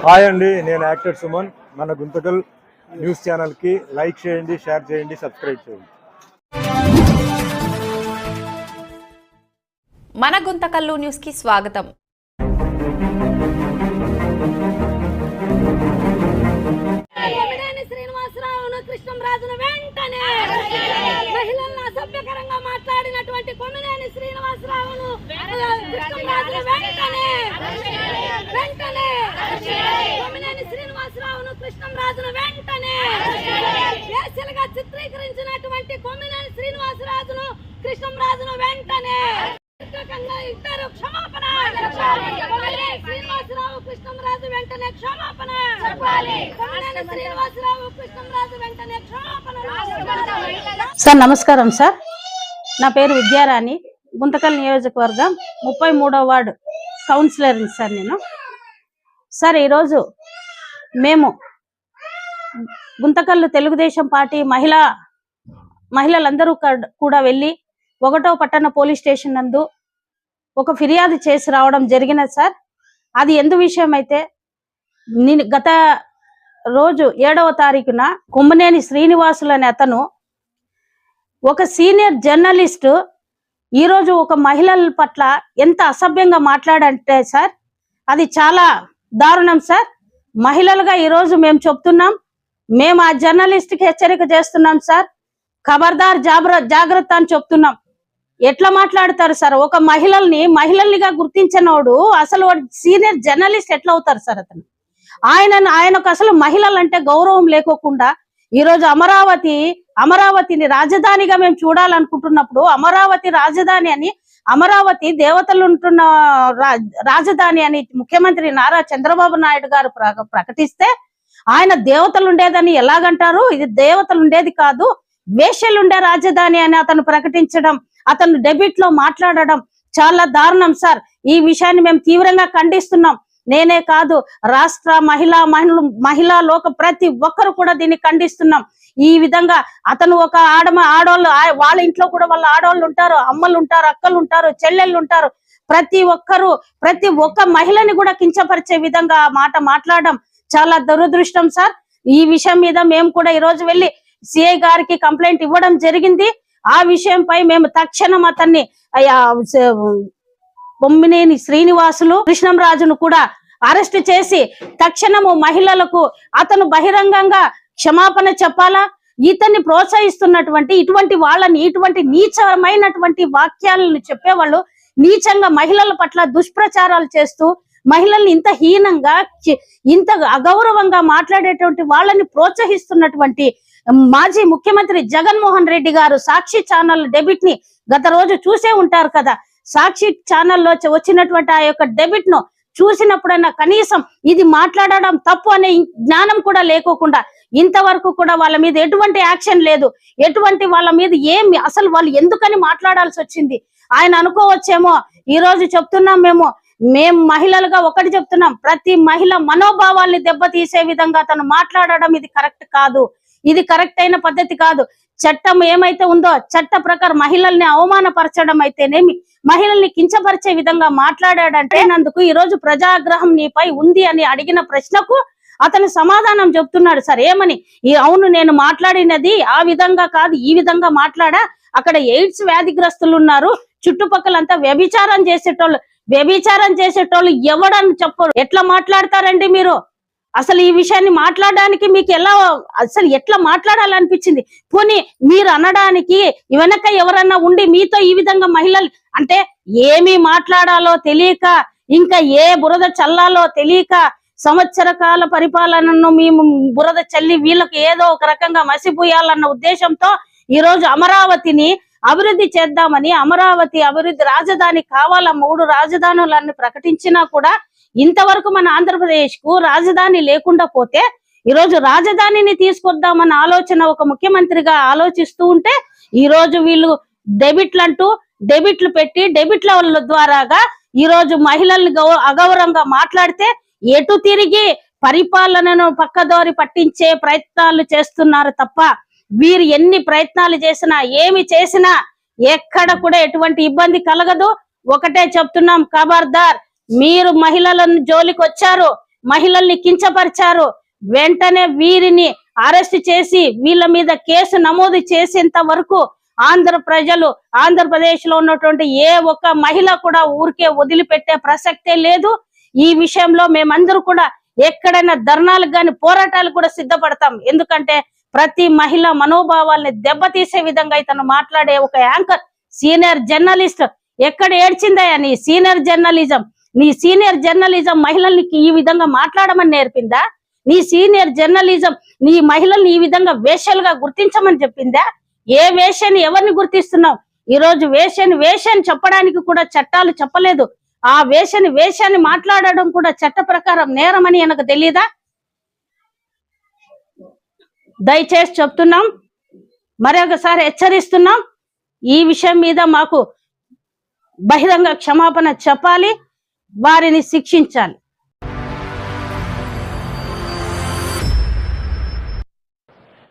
Hi అండి, నేను actor Suman. మన గుంతకల్ న్యూస్ ఛానల్కి లైక్ చేయండి, షేర్ చేయండి, సబ్స్క్రైబ్ చేయండి. మన గుంతకల్లు న్యూస్కి స్వాగతం. శ్రీనివాసరావును కృష్ణంరాజును వెంటనే మహిళలను అసభ్యకరంగా మాట్లాడినటువంటి కొమ్మినేని శ్రీనివాసరావును కృష్ణంరాజును వెంటనే కొమ్మినేని శ్రీనివాసరావును కృష్ణంరాజును వెంటనే వేశ్యలుగా చిత్రీకరించినటువంటి కొమ్మినేని శ్రీనివాసరాజును కృష్ణంరాజును వెంటనే ఇద్దరు క్షమాపణ శ్రీనివాసరావు కృష్ణంరాజు వెంటనే క్షమాపణ శ్రీనివాసరావు కృష్ణంరాజు వెంటనే క్షమాపణ. సార్ నమస్కారం సార్, నా పేరు విద్యారాణి, గుంతకల్ నియోజకవర్గం 33వ వార్డు కౌన్సిలర్ సార్ నేను. సార్ ఈరోజు మేము గుంతకల్లు తెలుగుదేశం పార్టీ మహిళలందరూ కూడా వెళ్ళి 1వ పట్టణ పోలీస్ స్టేషన్ నందు ఒక ఫిర్యాదు చేసి రావడం జరిగినది సార్. అది ఎందు విషయం అయితే, గత రోజు 7వ తారీఖున కొమ్మినేని శ్రీనివాసులు అనే అతను ఒక సీనియర్ జర్నలిస్టు ఈరోజు ఒక మహిళల పట్ల ఎంత అసభ్యంగా మాట్లాడంటే సార్, అది చాలా దారుణం సార్. మహిళలుగా ఈరోజు మేము చెప్తున్నాం, మేము ఆ జర్నలిస్ట్కి హెచ్చరిక చేస్తున్నాం సార్. ఖబర్దార్ జాగ్రత్త అని చెప్తున్నాం. ఎట్లా మాట్లాడతారు సార్? ఒక మహిళల్నిగా గుర్తించినోడు అసలు సీనియర్ జర్నలిస్ట్ ఎట్లా అవుతారు సార్? ఆయనకు అసలు మహిళలంటే గౌరవం లేకోకుండా ఈరోజు అమరావతిని రాజధానిగా మేము చూడాలనుకుంటున్నప్పుడు, అమరావతి రాజధాని అని, అమరావతి దేవతలు ఉంటున్న రాజధాని అని ముఖ్యమంత్రి నారా చంద్రబాబు నాయుడు గారు ప్రకటిస్తే ఆయన దేవతలు ఉండేదని ఎలాగంటారు? ఇది దేవతలు ఉండేది కాదు, వేశ్యలుండే రాజధాని అని అతను ప్రకటించడం, అతను డెబిట్ లో మాట్లాడడం చాలా దారుణం సార్. ఈ విషయాన్ని మేము తీవ్రంగా ఖండిస్తున్నాం. నేనే కాదు, రాష్ట్ర మహిళా లోక ప్రతి ఒక్కరు కూడా దీన్ని ఖండిస్తున్నాం. ఈ విధంగా అతను ఒక ఆడోళ్ళు, వాళ్ళ ఇంట్లో కూడా వాళ్ళ ఆడవాళ్ళు ఉంటారు, అమ్మలు ఉంటారు, అక్కలు ఉంటారు, చెల్లెళ్ళు ఉంటారు. ప్రతి ఒక్క మహిళని కూడా కించపరిచే విధంగా మాట మాట్లాడడం చాలా దురదృష్టం సార్. ఈ విషయం మీద మేము కూడా ఈరోజు వెళ్ళి సిఐ గారికి కంప్లైంట్ ఇవ్వడం జరిగింది. ఆ విషయంపై మేము తక్షణం అతన్ని కొమ్మినేని శ్రీనివాసులు కృష్ణంరాజును కూడా అరెస్ట్ చేసి తక్షణము మహిళలకు అతను బహిరంగంగా క్షమాపణ చెప్పాలా. ఇతన్ని ప్రోత్సహిస్తున్నటువంటి ఇటువంటి నీచమైనటువంటి వాక్యాలను చెప్పేవాళ్ళు నీచంగా మహిళల పట్ల దుష్ప్రచారాలు చేస్తూ మహిళల్ని ఇంత హీనంగా ఇంత అగౌరవంగా మాట్లాడేటువంటి వాళ్ళని ప్రోత్సహిస్తున్నటువంటి మాజీ ముఖ్యమంత్రి జగన్మోహన్ రెడ్డి గారు సాక్షి ఛానల్ డెబిట్ ని గత రోజు చూసే ఉంటారు కదా. సాక్షి ఛానల్లో వచ్చినటువంటి ఆ యొక్క డెబిట్ ను చూసినప్పుడైనా కనీసం ఇది మాట్లాడడం తప్పు అనే జ్ఞానం కూడా లేకోకుండా ఇంతవరకు కూడా వాళ్ళ మీద ఎటువంటి యాక్షన్ లేదు. వాళ్ళ మీద అసలు వాళ్ళు ఎందుకని మాట్లాడాల్సి వచ్చింది? ఆయన అనుకోవచ్చేమో. ఈ రోజు చెప్తున్నాం, మేము మహిళలుగా ఒకటి చెప్తున్నాం, ప్రతి మహిళ మనోభావాల్ని దెబ్బతీసే విధంగా తను మాట్లాడడం ఇది కరెక్ట్ కాదు, ఇది కరెక్ట్ అయిన పద్ధతి కాదు. చట్టం ఏమైతే ఉందో చట్ట ప్రకారం మహిళల్ని అవమానపరచడం అయితేనేమి, మహిళల్ని కించపరిచే విధంగా మాట్లాడాడంటే నందుకు ఈ రోజు ప్రజాగ్రహం నీపై ఉంది అని అడిగిన ప్రశ్నకు అతను సమాధానం చెప్తున్నాడు సార్. ఏమని? అవును, నేను మాట్లాడినది ఆ విధంగా కాదు, ఈ విధంగా మాట్లాడా. అక్కడ ఎయిడ్స్ వ్యాధిగ్రస్తులు ఉన్నారు, చుట్టుపక్కలంతా వ్యభిచారం చేసేటోళ్ళు ఎవడని చెప్పరు. ఎట్లా మాట్లాడతారండి మీరు? అసలు ఈ విషయాన్ని మాట్లాడడానికి మీకు ఎట్లా మాట్లాడాలనిపించింది? పోనీ మీరు అనడానికి వెనక ఎవరన్నా ఉండి మీతో ఈ విధంగా మహిళలు అంటే ఏమి మాట్లాడాలో తెలియక, ఇంకా ఏ బురద చల్లాలో తెలియక, సంవత్సర కాల పరిపాలనను మేము బురద చల్లి వీళ్ళకి ఏదో ఒక రకంగా మసిపోయాలన్న ఉద్దేశంతో ఈ రోజు అమరావతిని అభివృద్ధి చేద్దామని, అమరావతి అభివృద్ధి రాజధాని కావాల 3 రాజధానులన్నీ ప్రకటించినా కూడా ఇంతవరకు మన ఆంధ్రప్రదేశ్ కు రాజధాని లేకుండా పోతే ఈరోజు రాజధానిని తీసుకొద్దామన్న ఆలోచన ఒక ముఖ్యమంత్రిగా ఆలోచిస్తూ ఉంటే ఈ రోజు వీళ్ళు డెబిట్లు పెట్టి డెబిట్ల ద్వారాగా ఈ రోజు మహిళల్ని అగౌరవంగా మాట్లాడితే ఎటు తిరిగి పరిపాలనను పక్కదోరి పట్టించే ప్రయత్నాలు చేస్తున్నారు తప్ప వీరు ఎన్ని ప్రయత్నాలు చేసినా ఏమి చేసినా ఎక్కడ కూడా ఎటువంటి ఇబ్బంది కలగదు. ఒకటే చెప్తున్నాం, ఖబర్దార్ మీరు మహిళలను జోలికి వచ్చారు, మహిళల్ని కించపరిచారు. వెంటనే వీరిని అరెస్ట్ చేసి వీళ్ళ మీద కేసు నమోదు చేసేంత వరకు ఆంధ్రప్రదేశ్ లో ఉన్నటువంటి ఏ ఒక్క మహిళ కూడా ఊరికే వదిలిపెట్టే ప్రసక్తే లేదు. ఈ విషయంలో మేమందరూ కూడా ఎక్కడైనా ధర్నాలకు గాని పోరాటాలు కూడా సిద్ధపడతాం. ఎందుకంటే ప్రతి మహిళ మనోభావాల్ని దెబ్బతీసే విధంగా ఇతను మాట్లాడే ఒక యాంకర్, సీనియర్ జర్నలిస్ట్ ఎక్కడ ఏడ్చిందయ్యా నీ సీనియర్ జర్నలిజం? నీ సీనియర్ జర్నలిజం మహిళల్ని ఈ విధంగా మాట్లాడమని నేర్పిందా? నీ సీనియర్ జర్నలిజం నీ మహిళల్ని ఈ విధంగా వేశ్యలుగా గుర్తించమని చెప్పిందా? ఏ వేశ్యని ఎవరిని గుర్తిస్తున్నావు? ఈ రోజు వేశ్యని చెప్పడానికి కూడా చట్టాలు చెప్పలేదు. ఆ వేశ్యని మాట్లాడడం కూడా చట్ట ప్రకారం నేరమని నాకు తెలియదా? దయచేసి చెప్తున్నాం, మరొకసారి హెచ్చరిస్తున్నాం, ఈ విషయం మీద మాకు బహిరంగ క్షమాపణ చెప్పాలి, వారిని శిక్షించాలి.